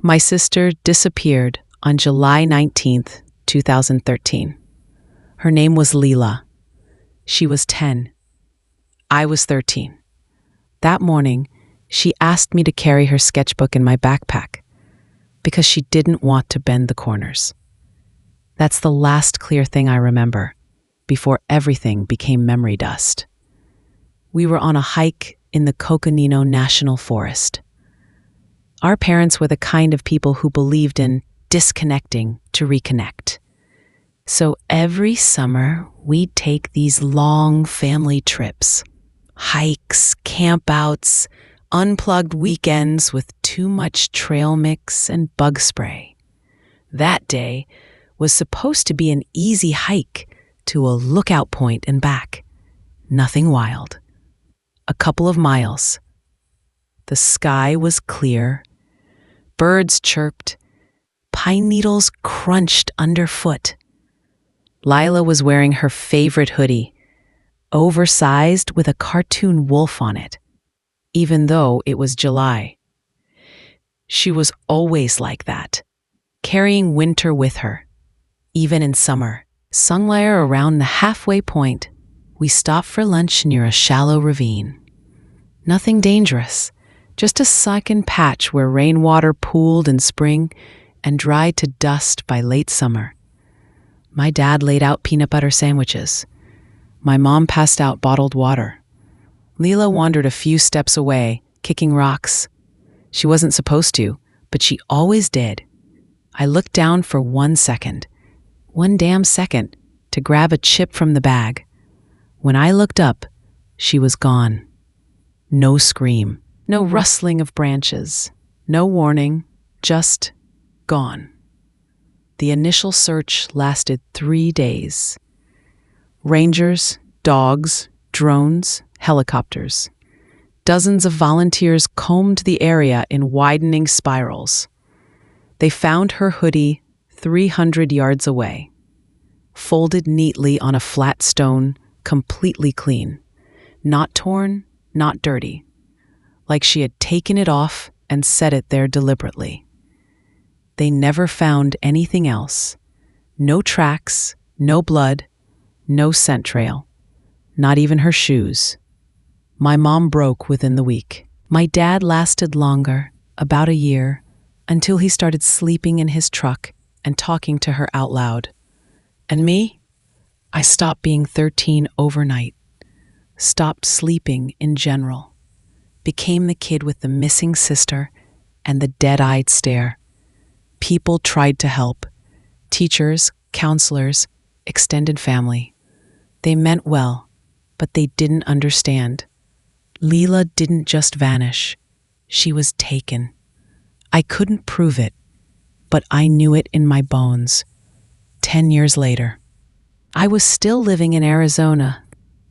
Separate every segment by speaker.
Speaker 1: My sister disappeared on July 19th, 2013. Her name was Lila. She was 10. I was 13. That morning, she asked me to carry her sketchbook in my backpack because she didn't want to bend the corners. That's the last clear thing I remember before everything became memory dust. We were on a hike in the Coconino National Forest. Our parents were the kind of people who believed in disconnecting to reconnect. So every summer, we'd take these long family trips, hikes, campouts, unplugged weekends with too much trail mix and bug spray. That day was supposed to be an easy hike to a lookout point and back. Nothing wild. A couple of miles. The sky was clear. Birds chirped. Pine needles crunched underfoot. Lila was wearing her favorite hoodie, oversized with a cartoon wolf on it, even though it was July. She was always like that, carrying winter with her, even in summer. Somewhere around the halfway point, we stopped for lunch near a shallow ravine. Nothing dangerous, just a sunken patch where rainwater pooled in spring and dried to dust by late summer. My dad laid out peanut butter sandwiches. My mom passed out bottled water. Lila wandered a few steps away, kicking rocks. She wasn't supposed to, but she always did. I looked down for 1 second, one damn second, to grab a chip from the bag. When I looked up, she was gone. No scream, no rustling of branches, no warning, just gone. The initial search lasted 3 days. Rangers, dogs, drones, helicopters. Dozens of volunteers combed the area in widening spirals. They found her hoodie 300 yards away, folded neatly on a flat stone, completely clean. Not torn, not dirty. Like she had taken it off and set it there deliberately. They never found anything else. No tracks, no blood, no scent trail. Not even her shoes. My mom broke within the week. My dad lasted longer, about a year, until he started sleeping in his truck and talking to her out loud. And me? I stopped being 13 overnight. Stopped sleeping in general. Became the kid with the missing sister and the dead-eyed stare. People tried to help. Teachers, counselors, extended family. They meant well, but they didn't understand. Lila didn't just vanish. She was taken. I couldn't prove it, but I knew it in my bones. 10 years later, I was still living in Arizona,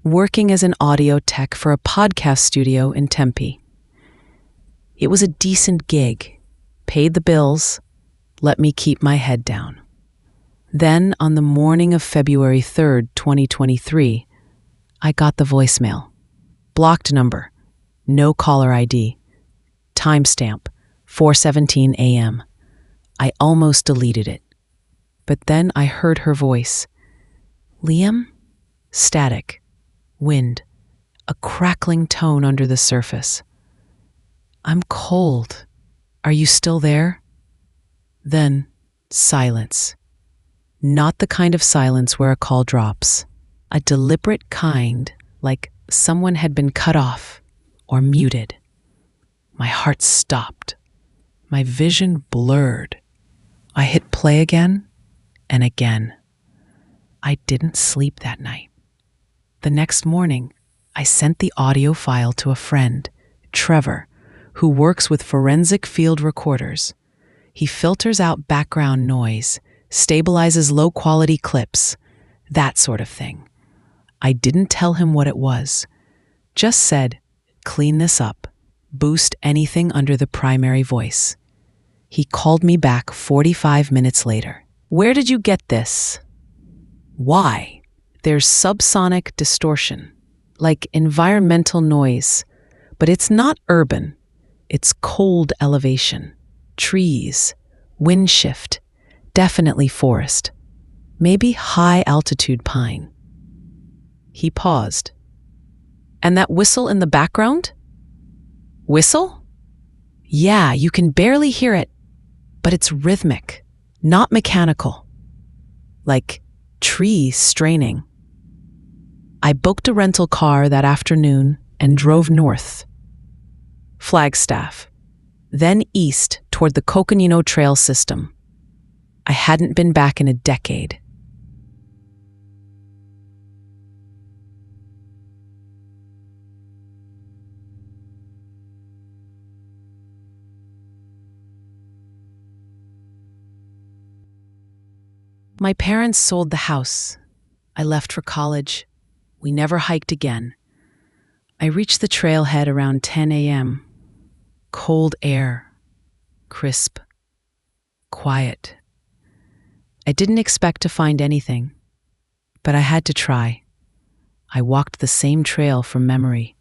Speaker 1: working as an audio tech for a podcast studio in Tempe. It was a decent gig, paid the bills, let me keep my head down. Then, on the morning of February 3rd, 2023, I got the voicemail. Blocked number, no caller ID, timestamp, 4:17 a.m. I almost deleted it. But then I heard her voice. Liam? Static. Wind. A crackling tone under the surface. I'm cold. Are you still there? Then, silence. Not the kind of silence where a call drops. A deliberate kind, like someone had been cut off or muted. My heart stopped. My vision blurred. I hit play again and again. I didn't sleep that night. The next morning, I sent the audio file to a friend, Trevor, who works with forensic field recorders. He filters out background noise, stabilizes low-quality clips, that sort of thing. I didn't tell him what it was. Just said, clean this up, boost anything under the primary voice. He called me back 45 minutes later. Where did you get this? Why? There's subsonic distortion, like environmental noise, but it's not urban. It's cold elevation. trees, wind shift, definitely forest, maybe high-altitude pine. He paused. And that whistle in the background? Whistle? Yeah, you can barely hear it, but it's rhythmic, not mechanical. Like trees straining. I booked a rental car that afternoon and drove north. Flagstaff, then east toward the Coconino Trail system. I hadn't been back in a decade. My parents sold the house. I left for college. We never hiked again. I reached the trailhead around 10 a.m. Cold air, crisp, quiet. I didn't expect to find anything, but I had to try. I walked the same trail from memory,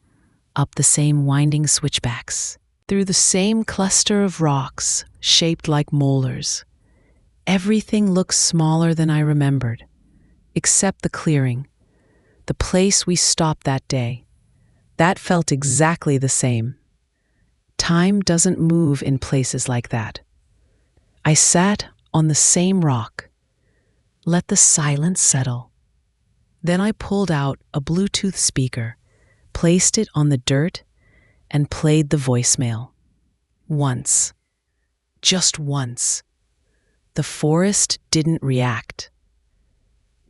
Speaker 1: up the same winding switchbacks, through the same cluster of rocks shaped like molars. Everything looked smaller than I remembered, except the clearing, the place we stopped that day. That felt exactly the same. Time doesn't move in places like that. I sat on the same rock, let the silence settle. Then I pulled out a Bluetooth speaker, placed it on the dirt, and played the voicemail. Once. Just once. The forest didn't react.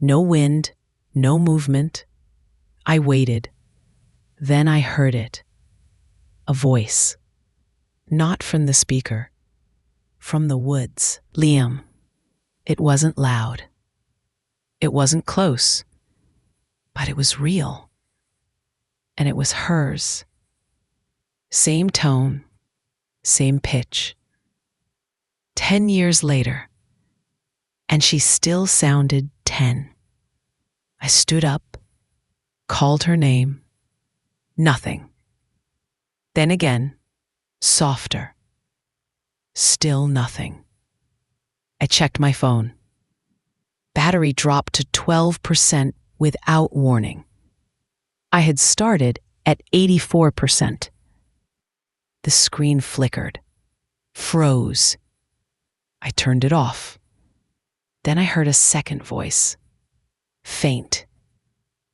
Speaker 1: No wind, no movement. I waited. Then I heard it. A voice. Not from the speaker. From the woods. Liam. It wasn't loud. It wasn't close. But it was real. And it was hers. Same tone. Same pitch. 10 years later. And she still sounded 10. I stood up, called her name. Nothing. Then again, softer. Still nothing. I checked my phone. Battery dropped to 12% without warning. I had started at 84%. The screen flickered, froze. I turned it off. Then I heard a second voice. Faint.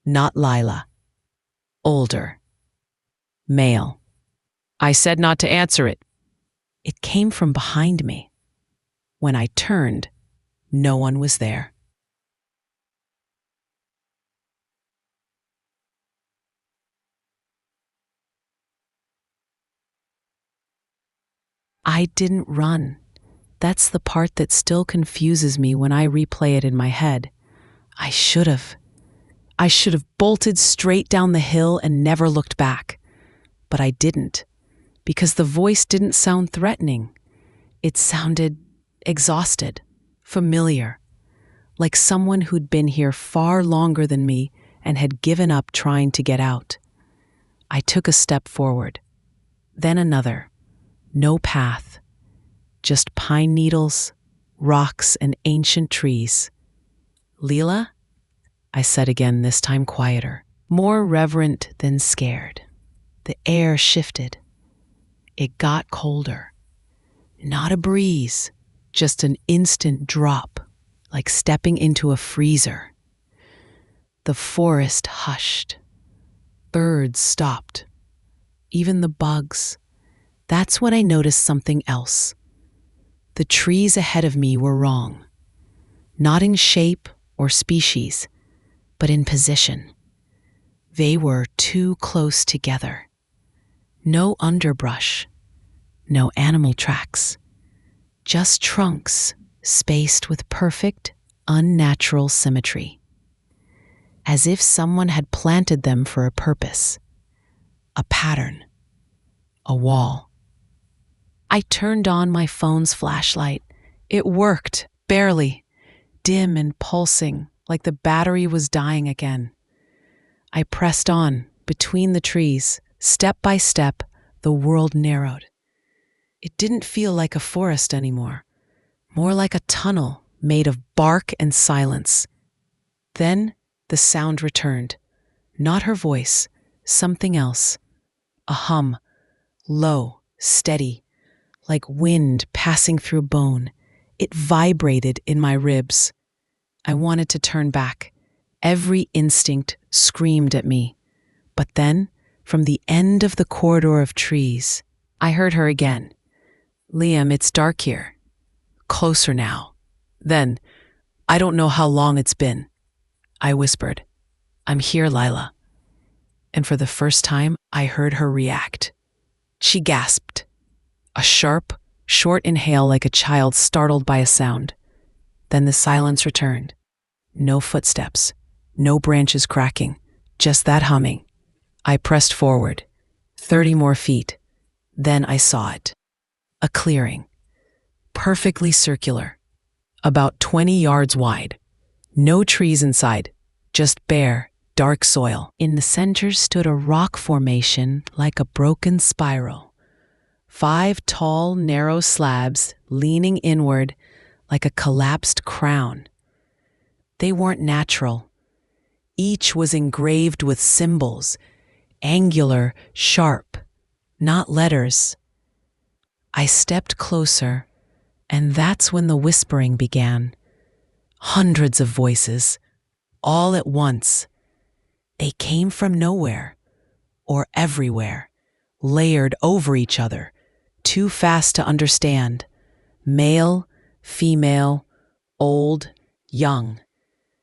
Speaker 1: Not Lila. Older. Male. I said not to answer it. It came from behind me. When I turned, no one was there. I didn't run. That's the part that still confuses me when I replay it in my head. I should have. I should have bolted straight down the hill and never looked back. But I didn't, because the voice didn't sound threatening. It sounded exhausted, familiar, like someone who'd been here far longer than me and had given up trying to get out. I took a step forward, then another. No path. Just pine needles, rocks, and ancient trees. Lila? I said again, this time quieter, more reverent than scared. The air shifted. It got colder. Not a breeze, just an instant drop, like stepping into a freezer. The forest hushed. Birds stopped. Even the bugs. That's when I noticed something else. The trees ahead of me were wrong. Not in shape or species, but in position. They were too close together. No underbrush, no animal tracks, just trunks spaced with perfect, unnatural symmetry. As if someone had planted them for a purpose, a pattern, a wall. I turned on my phone's flashlight. It worked, barely, dim and pulsing, like the battery was dying again. I pressed on, between the trees. Step by step, the world narrowed. It didn't feel like a forest anymore, more like a tunnel made of bark and silence. Then the sound returned. Not her voice, something else. A hum, low, steady, like wind passing through bone. It vibrated in my ribs. I wanted to turn back. Every instinct screamed at me. But then, from the end of the corridor of trees, I heard her again. "Liam, it's dark here. Closer now." Then, "I don't know how long it's been." I whispered, "I'm here, Lila." And for the first time, I heard her react. She gasped. A sharp, short inhale like a child startled by a sound. Then the silence returned. No footsteps, no branches cracking, just that humming. I pressed forward, 30 more feet. Then I saw it. A clearing, perfectly circular, about 20 yards wide. No trees inside, just bare, dark soil. In the center stood a rock formation like a broken spiral. 5 tall, narrow slabs leaning inward like a collapsed crown. They weren't natural. Each was engraved with symbols, angular, sharp, not letters. I stepped closer, and that's when the whispering began. Hundreds of voices, all at once. They came from nowhere, or everywhere, layered over each other, too fast to understand. Male, female, old, young.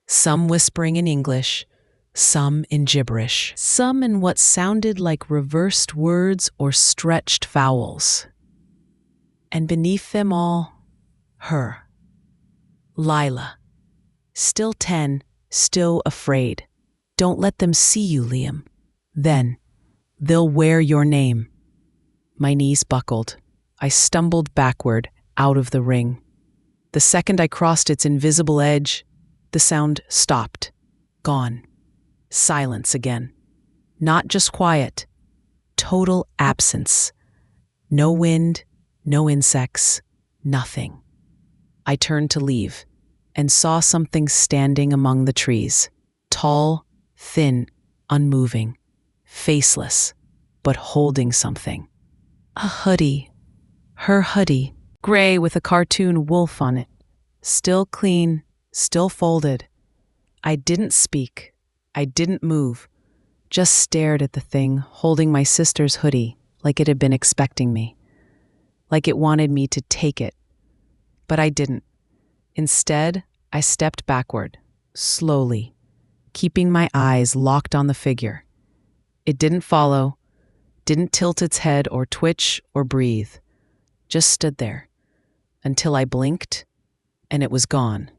Speaker 1: Some whispering in English, some in gibberish, some in what sounded like reversed words or stretched vowels. And beneath them all, her. Lila. Still 10, still afraid. Don't let them see you, Liam. Then, they'll wear your name. My knees buckled. I stumbled backward, out of the ring. The second I crossed its invisible edge, the sound stopped. Gone. Silence again. Not just quiet. Total absence. No wind, no insects, nothing. I turned to leave and saw something standing among the trees. Tall, thin, unmoving, faceless, but holding something. A hoodie. Her hoodie, gray with a cartoon wolf on it. Still clean, still folded. I didn't speak. I didn't move. Just stared at the thing, holding my sister's hoodie like it had been expecting me. Like it wanted me to take it. But I didn't. Instead, I stepped backward, slowly, keeping my eyes locked on the figure. It didn't follow, didn't tilt its head or twitch or breathe. Just stood there until I blinked and it was gone.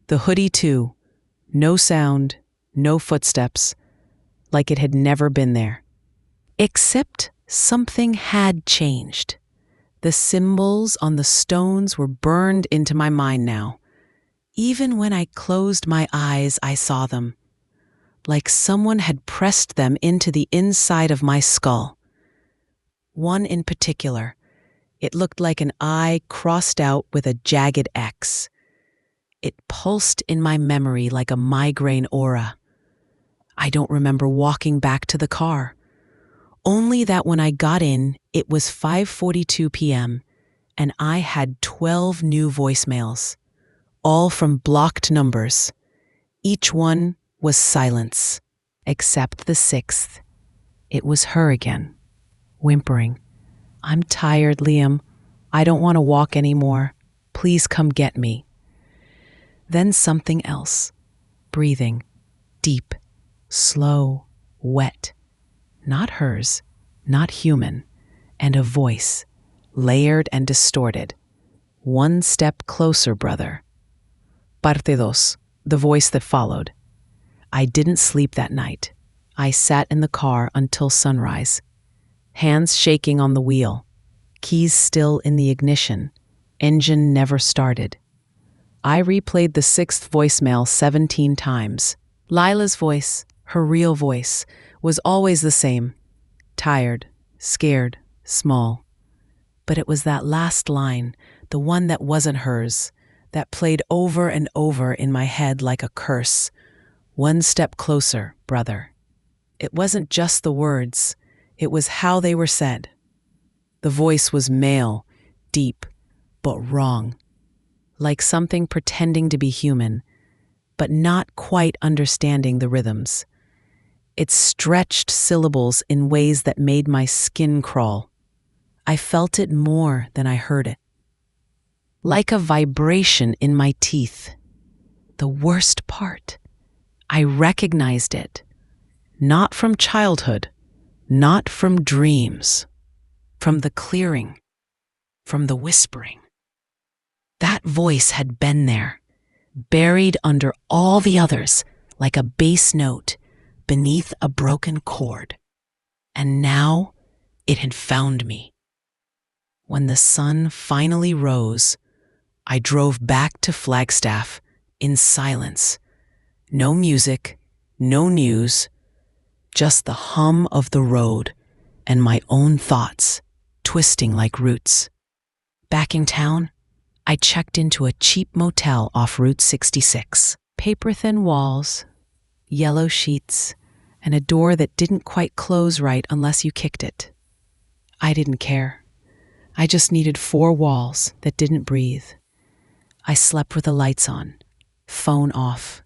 Speaker 1: The hoodie too. No sound, no footsteps, like it had never been there. Except something had changed. The symbols on the stones were burned into my mind now. Even when I closed my eyes, I saw them. Like someone had pressed them into the inside of my skull. One in particular. It looked like an eye crossed out with a jagged X. It pulsed in my memory like a migraine aura. I don't remember walking back to the car. Only that when I got in, it was 5:42 p.m., and I had 12 new voicemails, all from blocked numbers. Each one was silence, except the 6th. It was her again, whimpering. "I'm tired, Liam. I don't want to walk anymore. Please come get me." Then something else, breathing, deep, slow, wet. Not hers, not human, and a voice, layered and distorted. "One step closer, brother." Parte dos, the voice that followed. I didn't sleep that night. I sat in the car until sunrise, hands shaking on the wheel, keys still in the ignition, engine never started. I replayed the 6th voicemail 17 times. Lila's voice, her real voice, was always the same. Tired, scared, small. But it was that last line, the one that wasn't hers, that played over and over in my head like a curse. One step closer, brother. It wasn't just the words, it was how they were said. The voice was male, deep, but wrong. Like something pretending to be human, but not quite understanding the rhythms. It stretched syllables in ways that made my skin crawl. I felt it more than I heard it. Like a vibration in my teeth. The worst part, I recognized it. Not from childhood, not from dreams, from the clearing, from the whispering. That voice had been there, buried under all the others, like a bass note beneath a broken chord. And now it had found me. When the sun finally rose, I drove back to Flagstaff in silence. No music, no news, just the hum of the road and my own thoughts twisting like roots. Back in town, I checked into a cheap motel off Route 66. Paper-thin walls, yellow sheets, and a door that didn't quite close right unless you kicked it. I didn't care. I just needed 4 walls that didn't breathe. I slept with the lights on, phone off,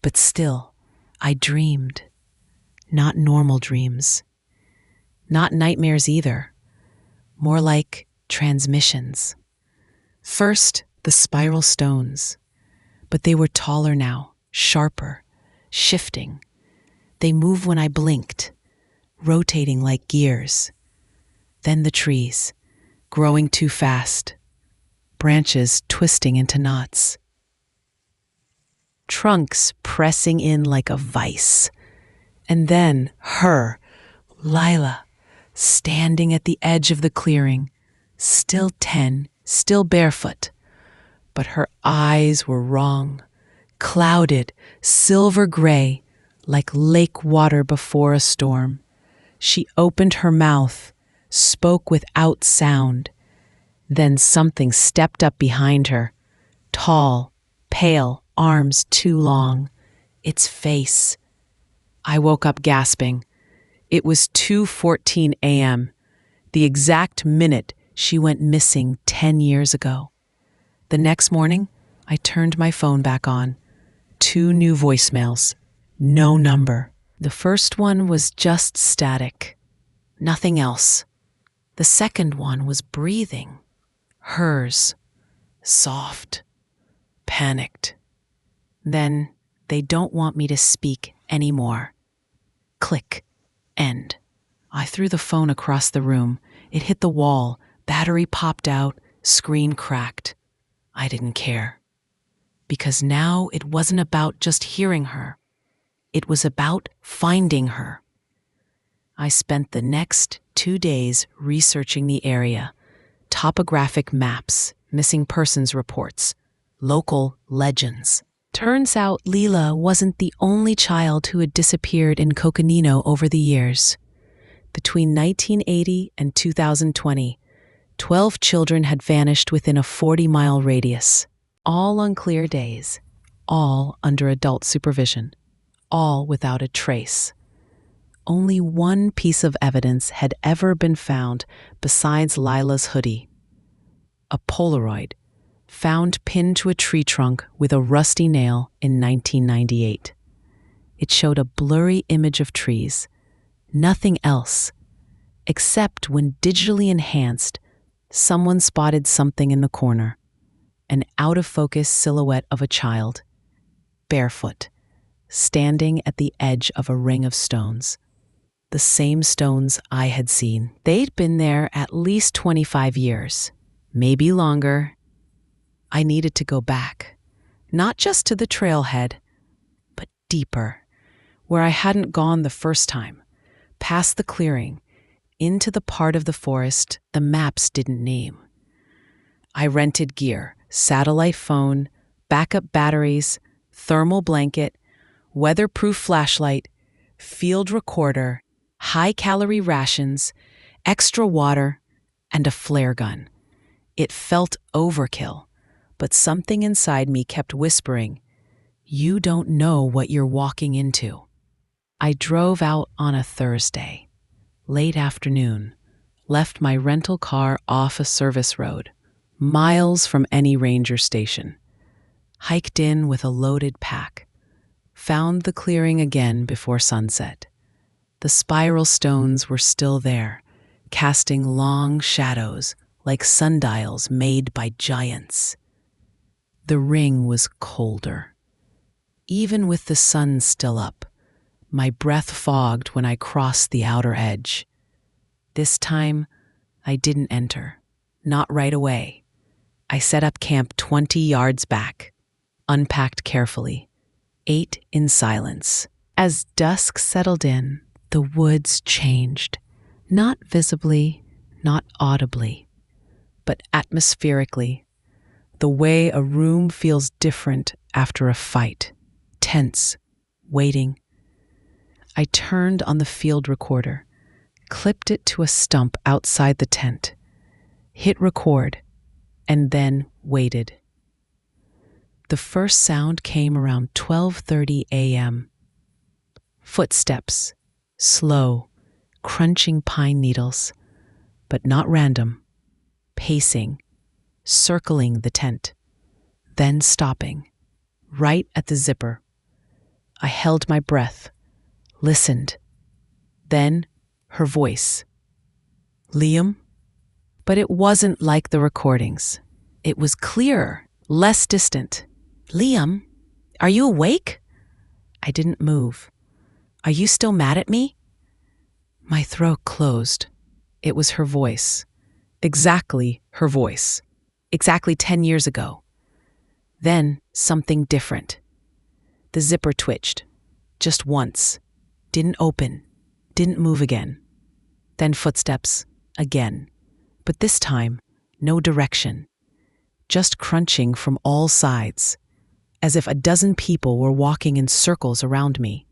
Speaker 1: but still, I dreamed. Not normal dreams. Not nightmares either. More like transmissions. First, the spiral stones. But they were taller now, sharper, shifting. They moved when I blinked, rotating like gears. Then the trees, growing too fast. Branches twisting into knots. Trunks pressing in like a vice. And then her, Lila, standing at the edge of the clearing, still 10, still barefoot. But her eyes were wrong, clouded, silver gray, like lake water before a storm. She opened her mouth, spoke without sound. Then something stepped up behind her, tall, pale, arms too long. Its face. I woke up gasping. It was 2:14 a.m., the exact minute she went missing 10 years ago. The next morning, I turned my phone back on. 2 new voicemails. No number. The first one was just static. Nothing else. The second one was breathing. Hers. Soft. Panicked. Then, they don't want me to speak anymore. Click. End. I threw the phone across the room. It hit the wall. Battery popped out. Screen cracked. I didn't care. Because now it wasn't about just hearing her. It was about finding her. I spent the next 2 days researching the area. Topographic maps, missing persons reports, local legends. Turns out Lila wasn't the only child who had disappeared in Coconino over the years. Between 1980 and 2020, 12 children had vanished within a 40-mile radius, all on clear days, all under adult supervision, all without a trace. Only one piece of evidence had ever been found besides Lila's hoodie. A Polaroid, found pinned to a tree trunk with a rusty nail in 1998. It showed a blurry image of trees, nothing else, except when digitally enhanced, someone spotted something in the corner, an out-of-focus silhouette of a child, barefoot, standing at the edge of a ring of stones. The same stones I had seen. They'd been there at least 25 years, maybe longer. I needed to go back, not just to the trailhead, but deeper, where I hadn't gone the first time, past the clearing, into the part of the forest the maps didn't name. I rented gear, satellite phone, backup batteries, thermal blanket, weatherproof flashlight, field recorder, high-calorie rations, extra water, and a flare gun. It felt overkill, but something inside me kept whispering, "You don't know what you're walking into." I drove out on a Thursday, late afternoon, left my rental car off a service road, miles from any ranger station, hiked in with a loaded pack, found the clearing again before sunset. The spiral stones were still there, casting long shadows like sundials made by giants. The ring was colder. Even with the sun still up, my breath fogged when I crossed the outer edge. This time, I didn't enter. Not right away. I set up camp 20 yards back, unpacked carefully, ate in silence. As dusk settled in, the woods changed. Not visibly, not audibly, but atmospherically. The way a room feels different after a fight. Tense, waiting. I turned on the field recorder, clipped it to a stump outside the tent, hit record, and then waited. The first sound came around 12:30 a.m. Footsteps, slow, crunching pine needles, but not random, pacing, circling the tent, then stopping, right at the zipper. I held my breath, listened. Then her voice. "Liam?" But it wasn't like the recordings. It was clearer, less distant. "Liam, are you awake?" I didn't move. "Are you still mad at me?" My throat closed. It was her voice. Exactly her voice. Exactly 10 years ago. Then something different. The zipper twitched. Just once. Didn't open. Didn't move again. Then footsteps. Again. But this time, no direction. Just crunching from all sides, as if a dozen people were walking in circles around me.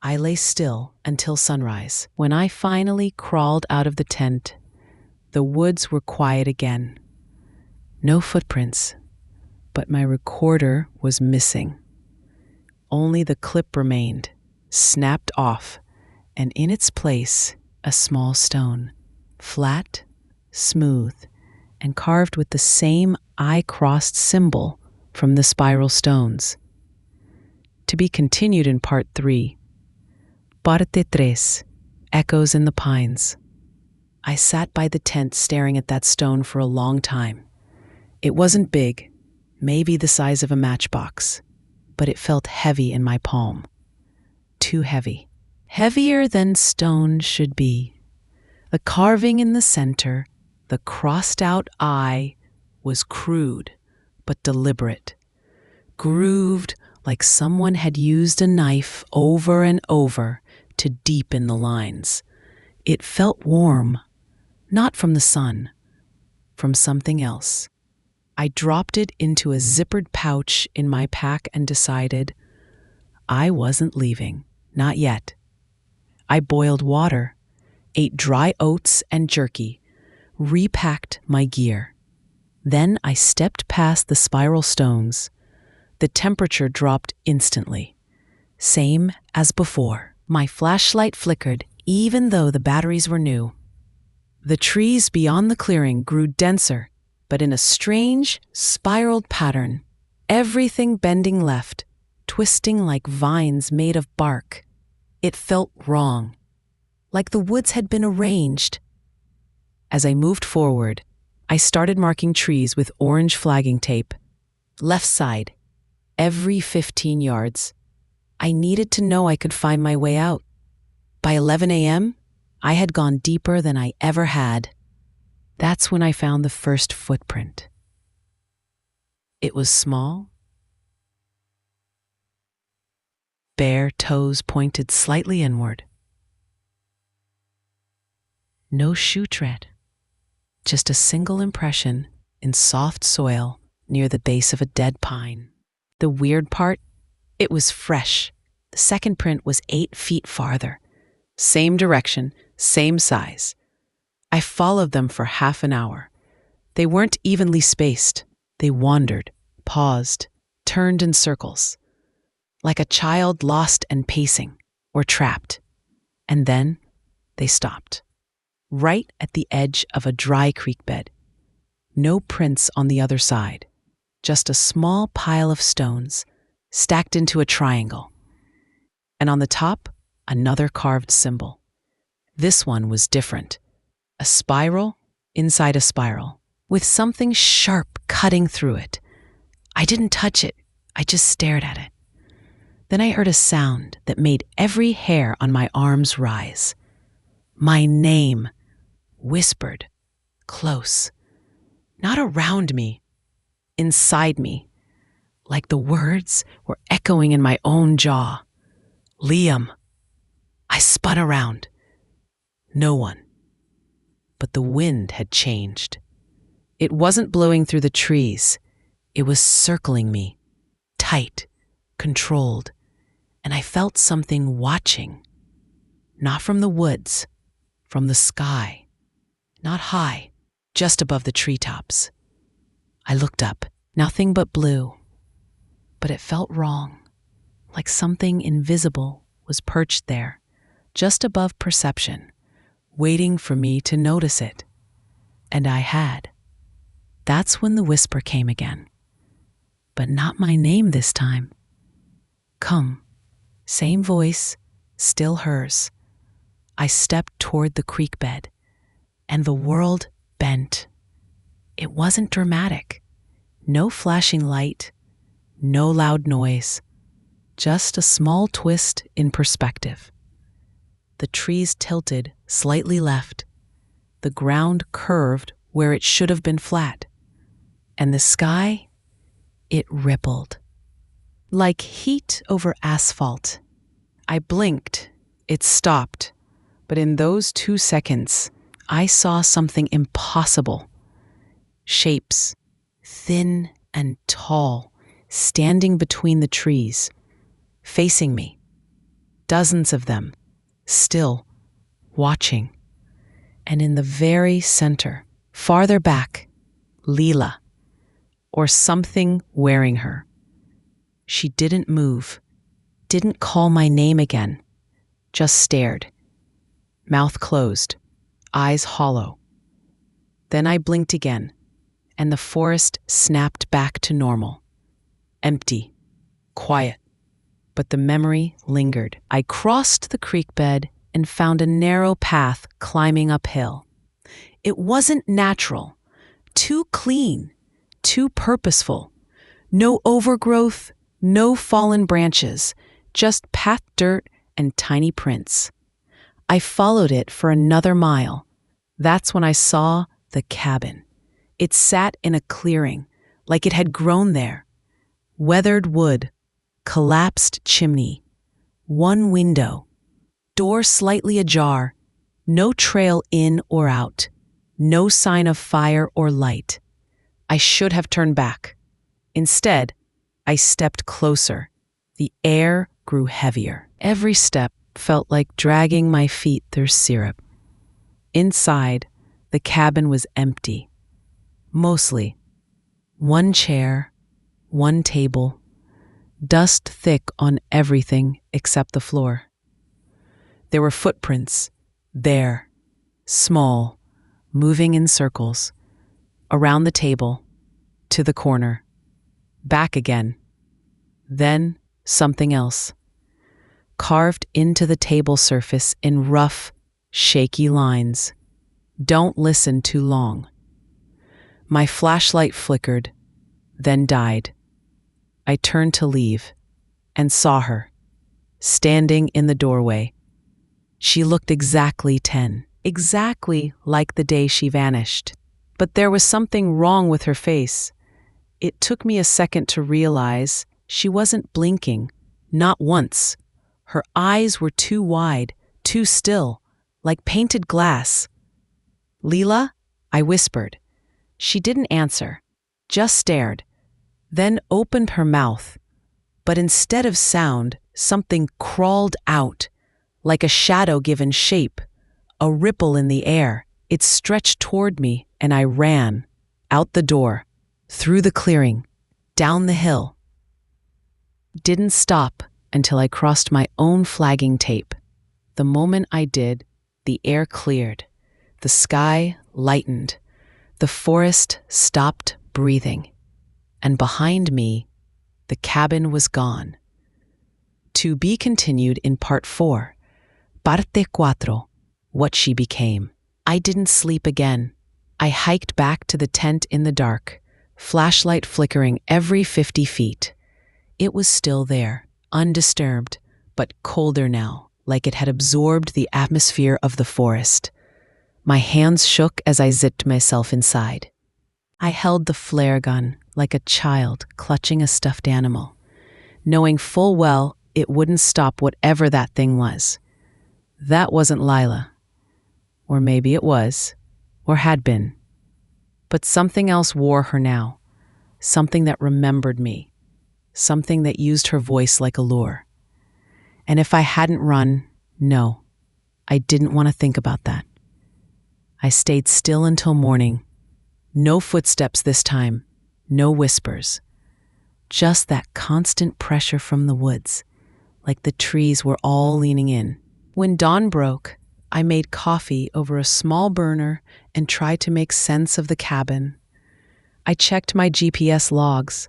Speaker 1: I lay still until sunrise. When I finally crawled out of the tent, the woods were quiet again. No footprints, but my recorder was missing. Only the clip remained, snapped off, and in its place, a small stone, flat, smooth, and carved with the same eye-crossed symbol from the spiral stones. To be continued in part 3. Parte 3, Echoes in the Pines. I sat by the tent staring at that stone for a long time. It wasn't big, maybe the size of a matchbox, but it felt heavy in my palm. Too heavy. Heavier than stone should be. The carving in the center, the crossed-out eye, was crude but deliberate. Grooved like someone had used a knife over and over to deepen the lines. It felt warm, not from the sun, from something else. I dropped it into a zippered pouch in my pack and decided I wasn't leaving, not yet. I boiled water, ate dry oats and jerky, repacked my gear. Then I stepped past the spiral stones. The temperature dropped instantly. Same as before. My flashlight flickered, even though the batteries were new. The trees beyond the clearing grew denser, but in a strange, spiraled pattern, everything bending left, twisting like vines made of bark. It felt wrong, like the woods had been arranged. As I moved forward, I started marking trees with orange flagging tape. Left side, every 15 yards. I needed to know I could find my way out. By 11 a.m., I had gone deeper than I ever had. That's when I found the first footprint. It was small. Bare toes pointed slightly inward. No shoe tread. Just a single impression in soft soil near the base of a dead pine. The weird part? It was fresh. The second print was 8 feet farther. Same direction, same size. I followed them for half an hour. They weren't evenly spaced. They wandered, paused, turned in circles, like a child lost and pacing, or trapped. And then they stopped, right at the edge of a dry creek bed. No prints on the other side, just a small pile of stones stacked into a triangle. And on the top, another carved symbol. This one was different. A spiral inside a spiral, with something sharp cutting through it. I didn't touch it, I just stared at it. Then I heard a sound that made every hair on my arms rise. My name, whispered, close. Not around me, inside me, like the words were echoing in my own jaw. Liam. I spun around. No one. But the wind had changed. It wasn't blowing through the trees. It was circling me, tight, controlled, and I felt something watching. Not from the woods, from the sky. Not high, just above the treetops. I looked up, nothing but blue. But it felt wrong, like something invisible was perched there, just above perception, waiting for me to notice it. And I had. That's when the whisper came again. But not my name this time. Come. Same voice, still hers. I stepped toward the creek bed, and the world bent. It wasn't dramatic. No flashing light, no loud noise, just a small twist in perspective. The trees tilted slightly left. The ground curved where it should have been flat. And the sky, it rippled. Like heat over asphalt. I blinked. It stopped. But in those 2 seconds, I saw something impossible. Shapes, thin and tall, standing between the trees, facing me. Dozens of them, still, watching. And in the very center, farther back, Lila, or something wearing her. She didn't move, didn't call my name again, just stared. Mouth closed, eyes hollow. Then I blinked again, and the forest snapped back to normal. Empty, quiet. But the memory lingered. I crossed the creek bed and found a narrow path climbing uphill. It wasn't natural, too clean, too purposeful. No overgrowth, no fallen branches, just path dirt and tiny prints. I followed it for another mile. That's when I saw the cabin. It sat in a clearing, like it had grown there. Weathered wood, collapsed chimney, one window, door slightly ajar, no trail in or out, no sign of fire or light. I should have turned back. Instead, I stepped closer. The air grew heavier. Every step felt like dragging my feet through syrup. Inside, the cabin was empty. Mostly. One chair, one table, dust thick on everything except the floor. There were footprints, there, small, moving in circles, around the table, to the corner, back again. Then something else, carved into the table surface in rough, shaky lines. Don't listen too long. My flashlight flickered, then died. I turned to leave and saw her, standing in the doorway. She looked exactly 10, exactly like the day she vanished. But there was something wrong with her face. It took me a second to realize she wasn't blinking, not once. Her eyes were too wide, too still, like painted glass. "Lila?" I whispered. She didn't answer, just stared, then opened her mouth. But instead of sound, something crawled out, like a shadow given shape, a ripple in the air. It stretched toward me, and I ran, out the door, through the clearing, down the hill. Didn't stop until I crossed my own flagging tape. The moment I did, the air cleared, the sky lightened, the forest stopped breathing, and behind me, the cabin was gone. To be continued in part 4, parte 4, what she became. I didn't sleep again. I hiked back to the tent in the dark, flashlight flickering every 50 feet. It was still there, undisturbed, but colder now, like it had absorbed the atmosphere of the forest. My hands shook as I zipped myself inside. I held the flare gun like a child clutching a stuffed animal, knowing full well it wouldn't stop whatever that thing was. That wasn't Lila. Or maybe it was, or had been. But something else wore her now, something that remembered me, something that used her voice like a lure. And if I hadn't run, no, I didn't want to think about that. I stayed still until morning. No footsteps this time, no whispers. Just that constant pressure from the woods, like the trees were all leaning in. When dawn broke, I made coffee over a small burner and tried to make sense of the cabin. I checked my GPS logs.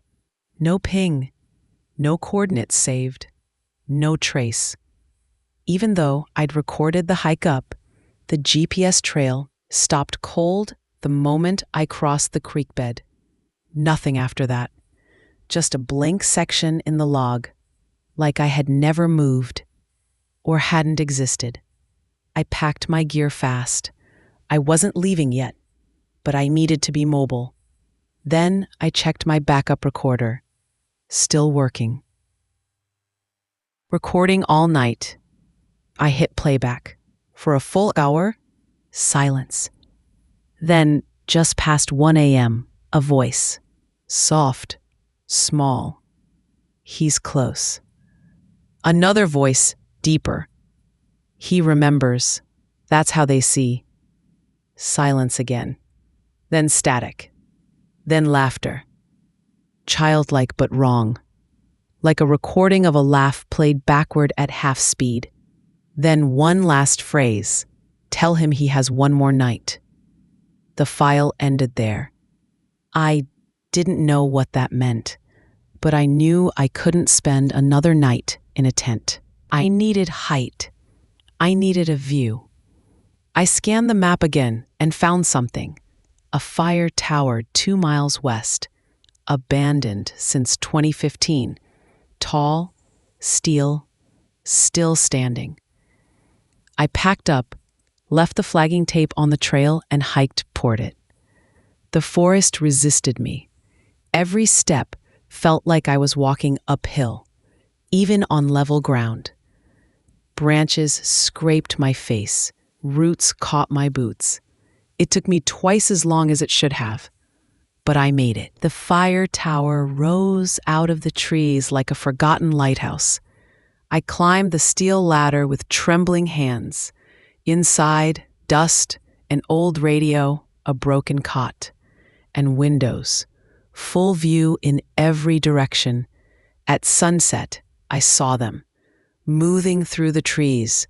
Speaker 1: No ping, no coordinates saved, no trace. Even though I'd recorded the hike up, the GPS trail stopped cold the moment I crossed the creek bed. Nothing after that. Just a blank section in the log, like I had never moved or hadn't existed. I packed my gear fast. I wasn't leaving yet, but I needed to be mobile. Then I checked my backup recorder. Still working. Recording all night. I hit playback. For a full hour, silence. Then, just past 1 a.m., a voice. Soft, small. He's close. Another voice, deeper. He remembers. That's how they see. Silence again. Then static. Then laughter. Childlike but wrong. Like a recording of a laugh played backward at half speed. Then one last phrase. Tell him he has one more night. The file ended there. I didn't know what that meant, but I knew I couldn't spend another night in a tent. I needed height. I needed a view. I scanned the map again and found something. A fire tower 2 miles west, abandoned since 2015. Tall, steel, still standing. I packed up, left the flagging tape on the trail, and hiked toward it. The forest resisted me. Every step felt like I was walking uphill, even on level ground. Branches scraped my face. Roots caught my boots. It took me twice as long as it should have, but I made it. The fire tower rose out of the trees like a forgotten lighthouse. I climbed the steel ladder with trembling hands. Inside, dust, an old radio, a broken cot, and windows, full view in every direction. At sunset, I saw them, moving through the trees,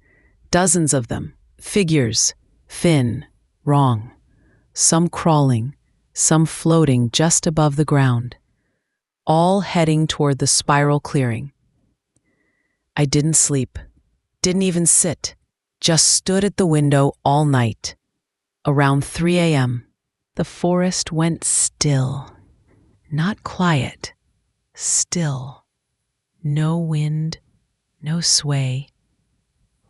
Speaker 1: dozens of them, figures, thin, wrong, some crawling, some floating just above the ground, all heading toward the spiral clearing. I didn't sleep, didn't even sit, just stood at the window all night. Around 3 a.m., the forest went still. Not quiet, still. No wind, no sway.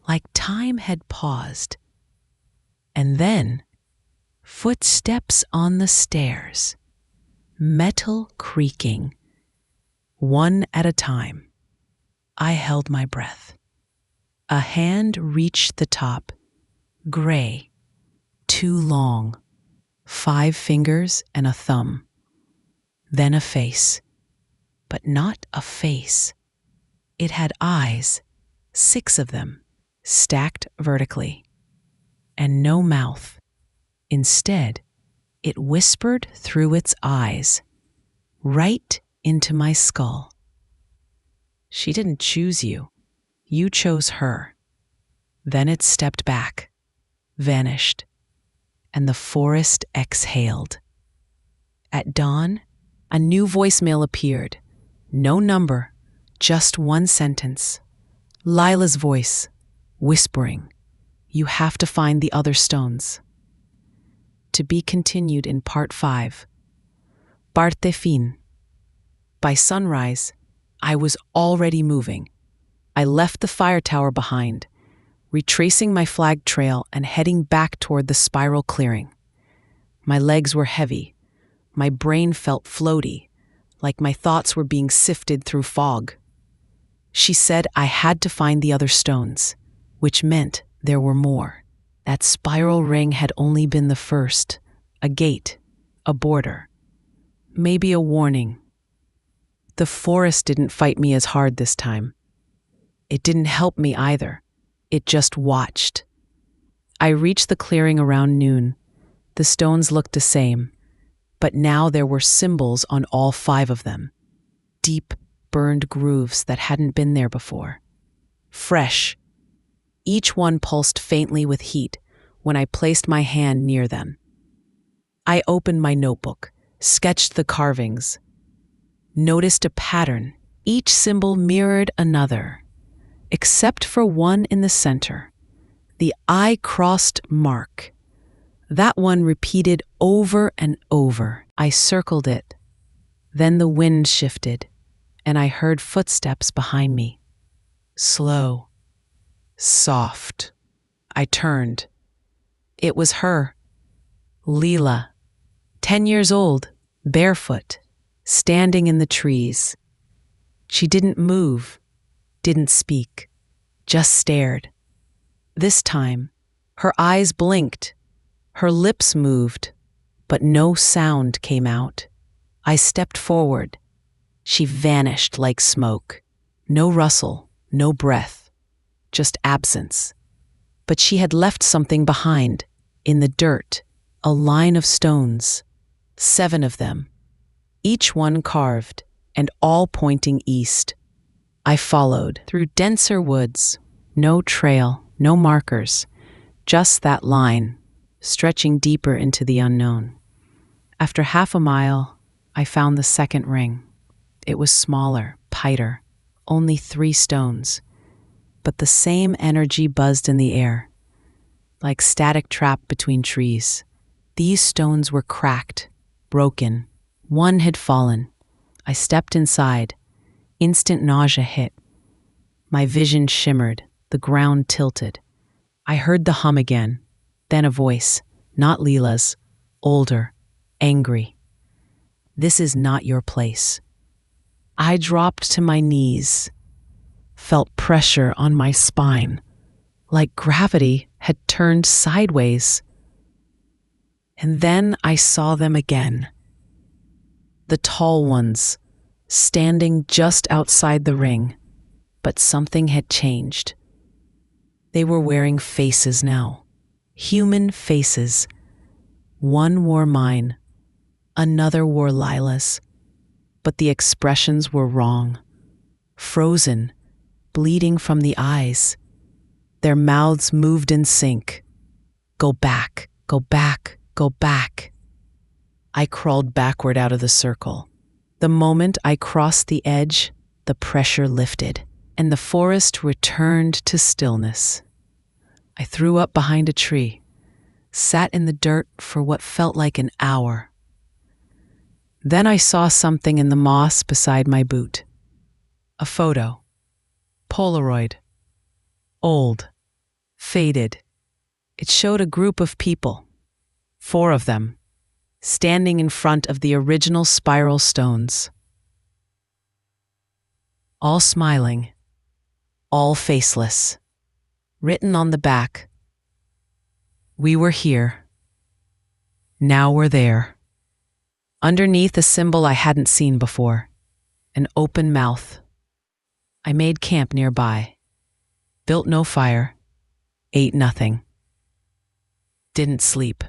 Speaker 1: Like time had paused. And then, footsteps on the stairs. Metal creaking. One at a time. I held my breath. A hand reached the top. Gray. Too long. 5 fingers and a thumb. Then a face. But not a face. It had eyes, 6 of them, stacked vertically. And no mouth. Instead, it whispered through its eyes, right into my skull. She didn't choose you. You chose her. Then it stepped back, vanished, and the forest exhaled. At dawn, a new voicemail appeared. No number, just one sentence. Lila's voice, whispering, "You have to find the other stones." To be continued in part 5. Parte fin. By sunrise, I was already moving. I left the fire tower behind, retracing my flag trail and heading back toward the spiral clearing. My legs were heavy. My brain felt floaty, like my thoughts were being sifted through fog. She said I had to find the other stones, which meant there were more. That spiral ring had only been the first, a gate, a border, maybe a warning. The forest didn't fight me as hard this time. It didn't help me either. It just watched. I reached the clearing around noon. The stones looked the same, but now there were symbols on all 5 of them. Deep, burned grooves that hadn't been there before. Fresh. Each one pulsed faintly with heat when I placed my hand near them. I opened my notebook, sketched the carvings, noticed a pattern. Each symbol mirrored another, except for one in the center, the eye-crossed mark. That one repeated over and over. I circled it. Then the wind shifted, and I heard footsteps behind me. Slow, soft. I turned. It was her, Lila, 10 years old, barefoot, standing in the trees. She didn't move, didn't speak, just stared. This time, her eyes blinked, her lips moved, but no sound came out. I stepped forward. She vanished like smoke. No rustle, no breath, just absence. But she had left something behind, in the dirt, a line of stones, 7 of them, each one carved and all pointing east. I followed through denser woods, no trail, no markers, just that line, stretching deeper into the unknown. After half a mile, I found the second ring. It was smaller, tighter, only 3 stones, but the same energy buzzed in the air, like static trapped between trees. These stones were cracked, broken. One had fallen. I stepped inside. Instant nausea hit. My vision shimmered, the ground tilted. I heard the hum again, then a voice, not Lila's, older, angry. "This is not your place." I dropped to my knees, felt pressure on my spine, like gravity had turned sideways. And then I saw them again. The tall ones, standing just outside the ring, but something had changed. They were wearing faces now, human faces. One wore mine, another wore Lila's, but the expressions were wrong. Frozen, bleeding from the eyes. Their mouths moved in sync. Go back, go back, go back. I crawled backward out of the circle. The moment I crossed the edge, the pressure lifted, and the forest returned to stillness. I threw up behind a tree, sat in the dirt for what felt like an hour. Then I saw something in the moss beside my boot. A photo. Polaroid. Old. Faded. It showed a group of people, 4 of them, standing in front of the original spiral stones. All smiling, all faceless. Written on the back, "We were here. Now we're there." Underneath a symbol I hadn't seen before, an open mouth. I made camp nearby, built no fire, ate nothing. Didn't sleep.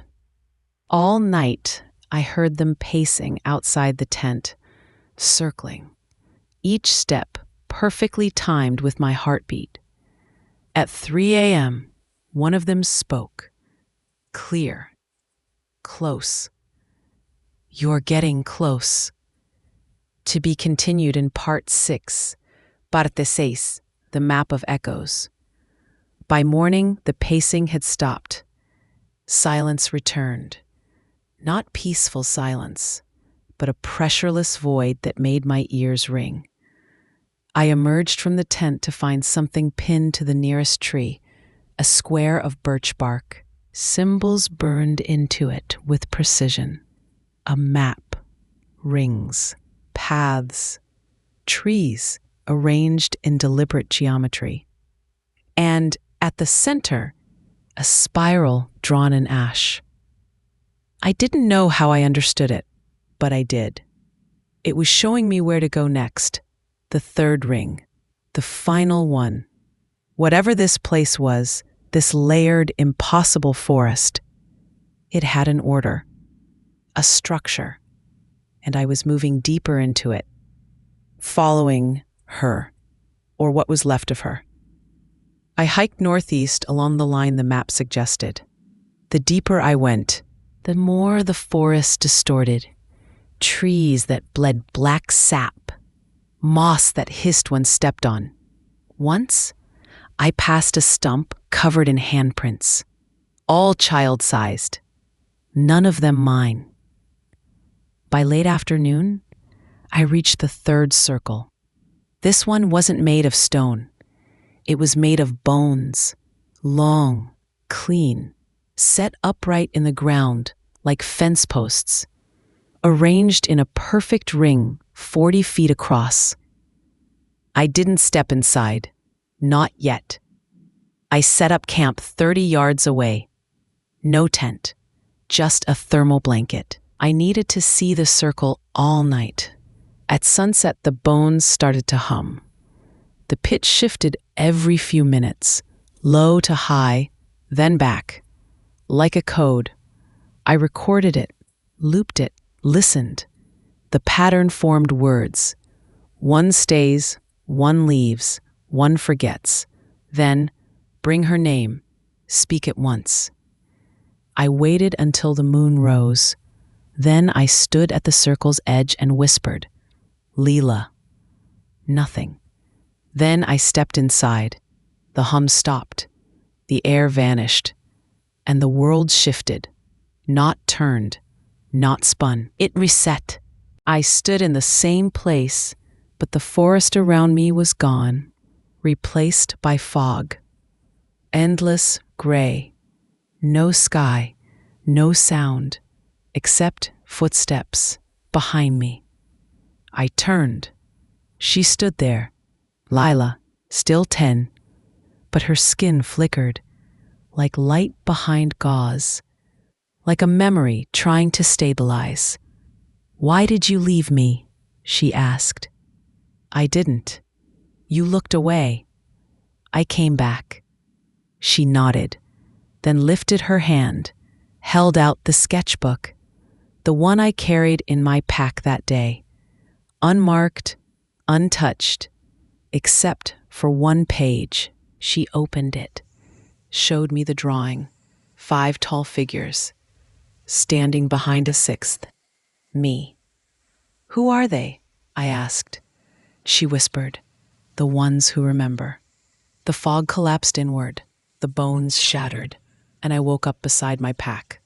Speaker 1: All night, I heard them pacing outside the tent, circling, each step perfectly timed with my heartbeat. At 3 a.m., one of them spoke, clear, close. "You're getting close." To be continued in Part 6, Parte 6, the Map of Echoes. By morning, the pacing had stopped. Silence returned. Not peaceful silence, but a pressureless void that made my ears ring. I emerged from the tent to find something pinned to the nearest tree, a square of birch bark, symbols burned into it with precision. A map, rings, paths, trees arranged in deliberate geometry. And at the center, a spiral drawn in ash. I didn't know how I understood it, but I did. It was showing me where to go next, the third ring, the final one. Whatever this place was, this layered, impossible forest, it had an order, a structure, and I was moving deeper into it, following her, or what was left of her. I hiked northeast along the line the map suggested. The deeper I went, the more the forest distorted. Trees that bled black sap, moss that hissed when stepped on. Once, I passed a stump covered in handprints, all child-sized, none of them mine. By late afternoon, I reached the third circle. This one wasn't made of stone. It was made of bones, long, clean, set upright in the ground like fence posts, arranged in a perfect ring 40 feet across. I didn't step inside, not yet. I set up camp 30 yards away. No tent, just a thermal blanket. I needed to see the circle all night. At sunset, the bones started to hum. The pitch shifted every few minutes, low to high, then back. Like a code, I recorded it, looped it, listened. The pattern formed words. One stays, one leaves, one forgets. Then, bring her name, speak it once. I waited until the moon rose. Then I stood at the circle's edge and whispered, "Lila." Nothing. Then I stepped inside. The hum stopped. The air vanished. And the world shifted. Not turned. Not spun. It reset. I stood in the same place, but the forest around me was gone, replaced by fog. Endless gray. No sky. No sound. Except footsteps behind me. I turned. She stood there. Lila, still 10, but her skin flickered, like light behind gauze, like a memory trying to stabilize. "Why did you leave me?" she asked. "I didn't. You looked away. I came back." She nodded, then lifted her hand, held out the sketchbook, the one I carried in my pack that day, unmarked, untouched, except for one page. She opened it, showed me the drawing, 5 tall figures, standing behind a 6th, me. "Who are they?" I asked. She whispered, "The ones who remember." The fog collapsed inward, the bones shattered, and I woke up beside my pack.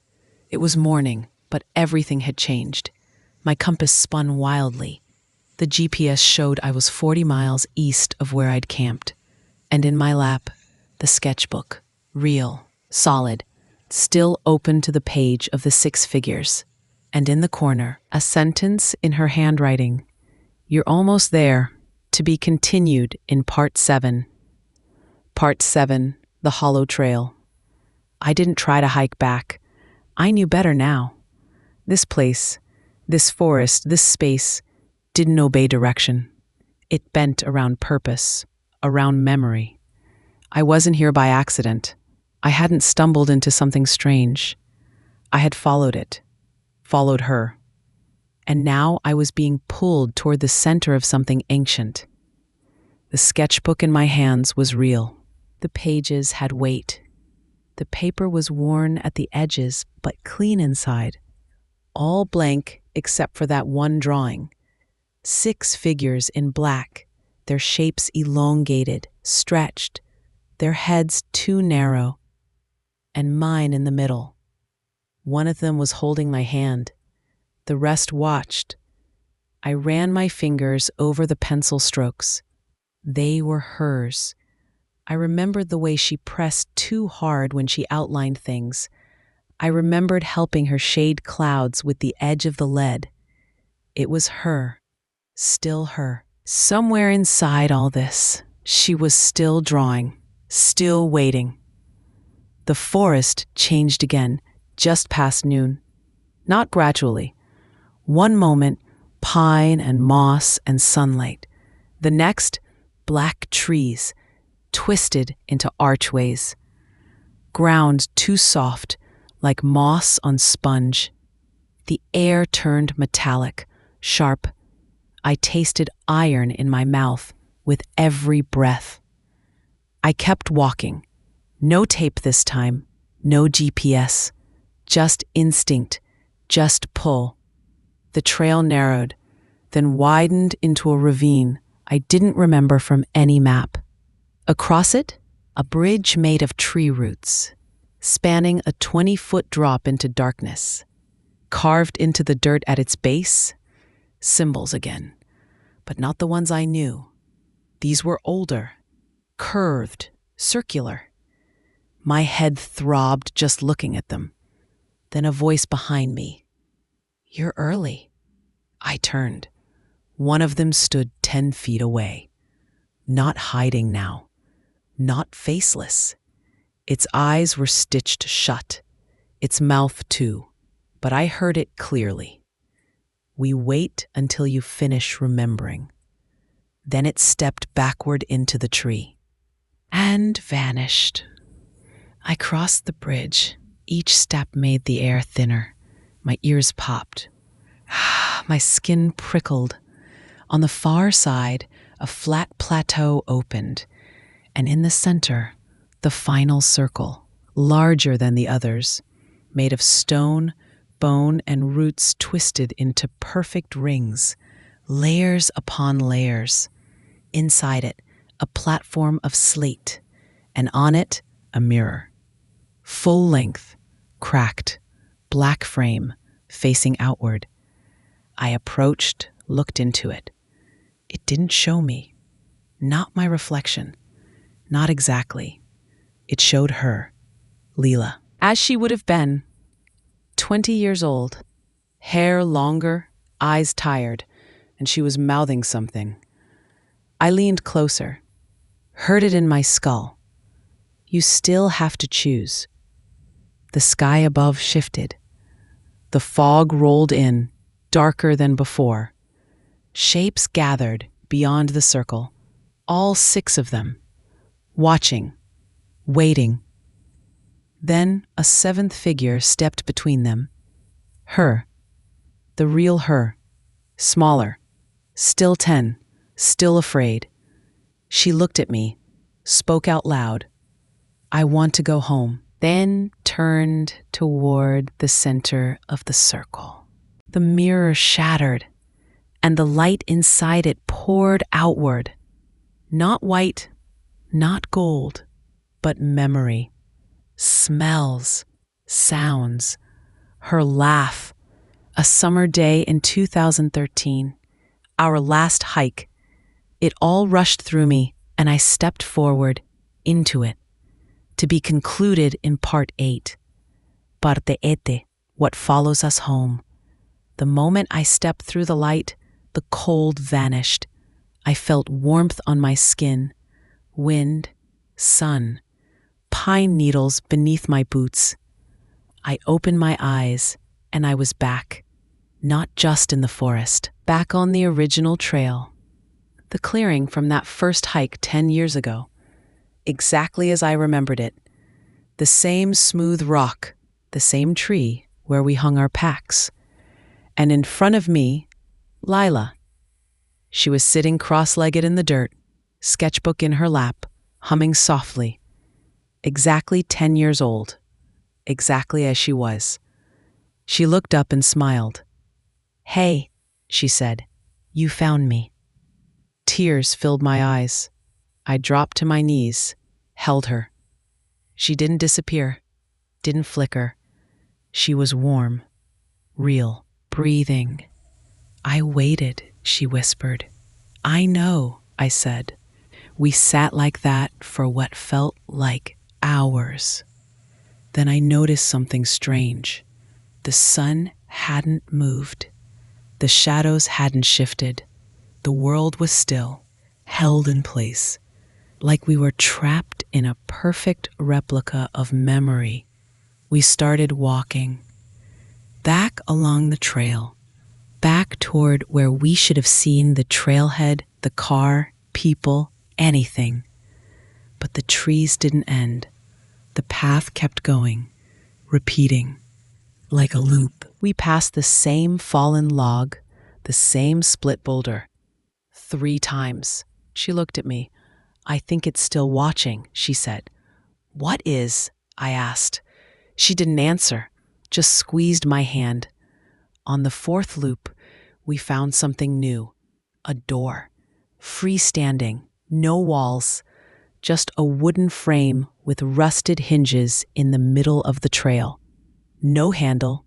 Speaker 1: It was morning, but everything had changed. My compass spun wildly. The GPS showed I was 40 miles east of where I'd camped. And in my lap, the sketchbook, real, solid, still open to the page of the 6 figures. And in the corner, a sentence in her handwriting. "You're almost there. To be continued in Part 7. Part 7, the Hollow Trail. I didn't try to hike back. I knew better now. This place, this forest, this space, didn't obey direction. It bent around purpose, around memory. I wasn't here by accident. I hadn't stumbled into something strange. I had followed it, followed her, and now I was being pulled toward the center of something ancient. The sketchbook in my hands was real. The pages had weight. The paper was worn at the edges, but clean inside. All blank except for that one drawing. 6 figures in black, their shapes elongated, stretched, their heads too narrow, and mine in the middle. One of them was holding my hand. The rest watched. I ran my fingers over the pencil strokes. They were hers. I remembered the way she pressed too hard when she outlined things. I remembered helping her shade clouds with the edge of the lead. It was her, still her. Somewhere inside all this, she was still drawing, still waiting. The forest changed again, just past noon. Not gradually. One moment, pine and moss and sunlight. The next, black trees, twisted into archways. Ground too soft, like moss on sponge. The air turned metallic, sharp. I tasted iron in my mouth with every breath. I kept walking. No tape this time, no GPS. Just instinct, just pull. The trail narrowed, then widened into a ravine I didn't remember from any map. Across it, a bridge made of tree roots, spanning a 20-foot drop into darkness. Carved into the dirt at its base, symbols again, but not the ones I knew. These were older, curved, circular. My head throbbed just looking at them. Then a voice behind me. "You're early." I turned. One of them stood 10 feet away. Not hiding now. Not faceless. Its eyes were stitched shut. Its mouth too. But I heard it clearly. "We wait until you finish remembering." Then it stepped backward into the tree. And vanished. I crossed the bridge. Each step made the air thinner. My ears popped. My skin prickled. On the far side, a flat plateau opened, and in the center, the final circle, larger than the others, made of stone, bone, and roots twisted into perfect rings, layers upon layers. Inside it, a platform of slate, and on it, a mirror. Full length, cracked, black frame, facing outward. I approached, looked into it. It didn't show me. Not my reflection. Not exactly. It showed her, Lila, as she would have been, 20 years old, hair longer, eyes tired, and she was mouthing something. I leaned closer, heard it in my skull. You still have to choose. The sky above shifted. The fog rolled in, darker than before. Shapes gathered beyond the circle, all 6 of them, watching, waiting. Then a 7th figure stepped between them. Her, the real her, smaller, still 10, still afraid. She looked at me, spoke out loud. "I want to go home." Then turned toward the center of the circle. The mirror shattered, and the light inside it poured outward. Not white, not gold, but memory, smells, sounds, her laugh, a summer day in 2013, our last hike. It all rushed through me, and I stepped forward, into it, to be concluded in part 8. Parte ete, what follows us home. The moment I stepped through the light, the cold vanished. I felt warmth on my skin, wind, sun, pine needles beneath my boots. I opened my eyes, and I was back, not just in the forest, back on the original trail. The clearing from that first hike 10 years ago. Exactly as I remembered it. The same smooth rock, the same tree where we hung our packs. And in front of me, Lila. She was sitting cross-legged in the dirt, sketchbook in her lap, humming softly. Exactly 10 years old, exactly as she was. She looked up and smiled. "Hey," she said, "you found me." Tears filled my eyes. I dropped to my knees, held her. She didn't disappear, didn't flicker. She was warm, real, breathing. "I waited," she whispered. "I know," I said. We sat like that for what felt like hours. Then I noticed something strange. The sun hadn't moved. The shadows hadn't shifted. The world was still, held in place, like we were trapped in a perfect replica of memory. We started walking, back along the trail, back toward where we should have seen the trailhead, the car, people, anything. But the trees didn't end. The path kept going, repeating, like a loop. We passed the same fallen log, the same split boulder. 3 times. She looked at me. "I think it's still watching," she said. "What is?" I asked. She didn't answer, just squeezed my hand. On the 4th loop, we found something new. A door. Freestanding, no walls, just a wooden frame with rusted hinges in the middle of the trail. No handle,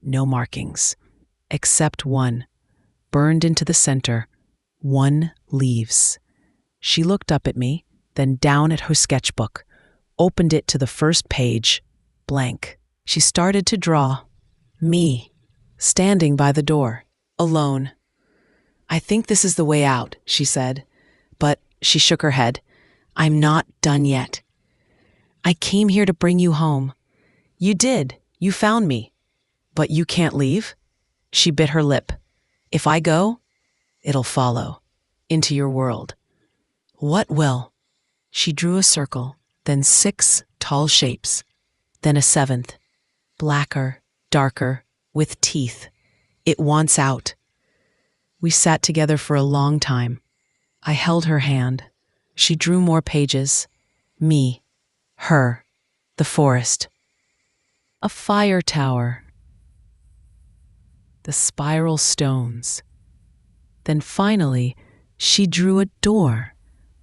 Speaker 1: no markings, except one, burned into the center, 1 leaves. She looked up at me, then down at her sketchbook, opened it to the first page, blank. She started to draw me, standing by the door, alone. "I think this is the way out," she said, but she shook her head. "I'm not done yet. I came here to bring you home. You did. You found me. But you can't leave?" She bit her lip. "If I go, it'll follow. Into your world." "What will?" She drew a circle, then 6 tall shapes, then a 7th, blacker, darker, with teeth. "It wants out." We sat together for a long time. I held her hand. She drew more pages. Me, her, the forest. A fire tower. The spiral stones. Then finally, she drew a door,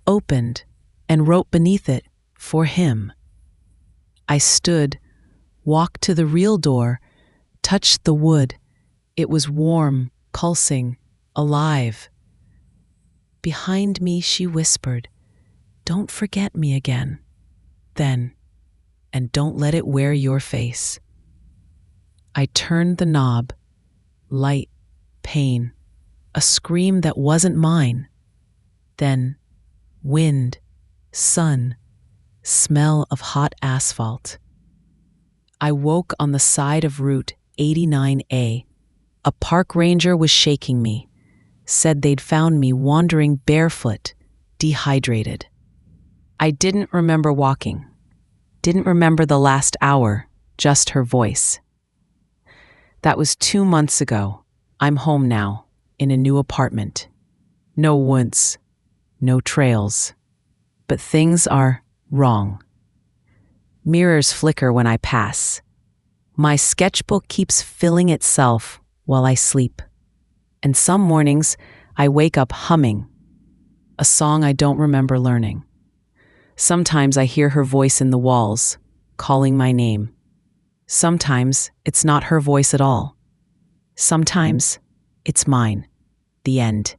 Speaker 1: opened, and wrote beneath it, "For him." I stood, walked to the real door, touched the wood. It was warm, pulsing, alive. Behind me, she whispered, "Don't forget me again. Then, and don't let it wear your face." I turned the knob. Light, pain, a scream that wasn't mine. Then, wind, sun, smell of hot asphalt. I woke on the side of Route 89A. A park ranger was shaking me, said they'd found me wandering barefoot, dehydrated. I didn't remember walking, didn't remember the last hour, just her voice. That was 2 months ago. I'm home now, in a new apartment. No woods, no trails. But things are wrong. Mirrors flicker when I pass. My sketchbook keeps filling itself while I sleep. And some mornings, I wake up humming, a song I don't remember learning. Sometimes I hear her voice in the walls, calling my name. Sometimes it's not her voice at all. Sometimes it's mine. The end.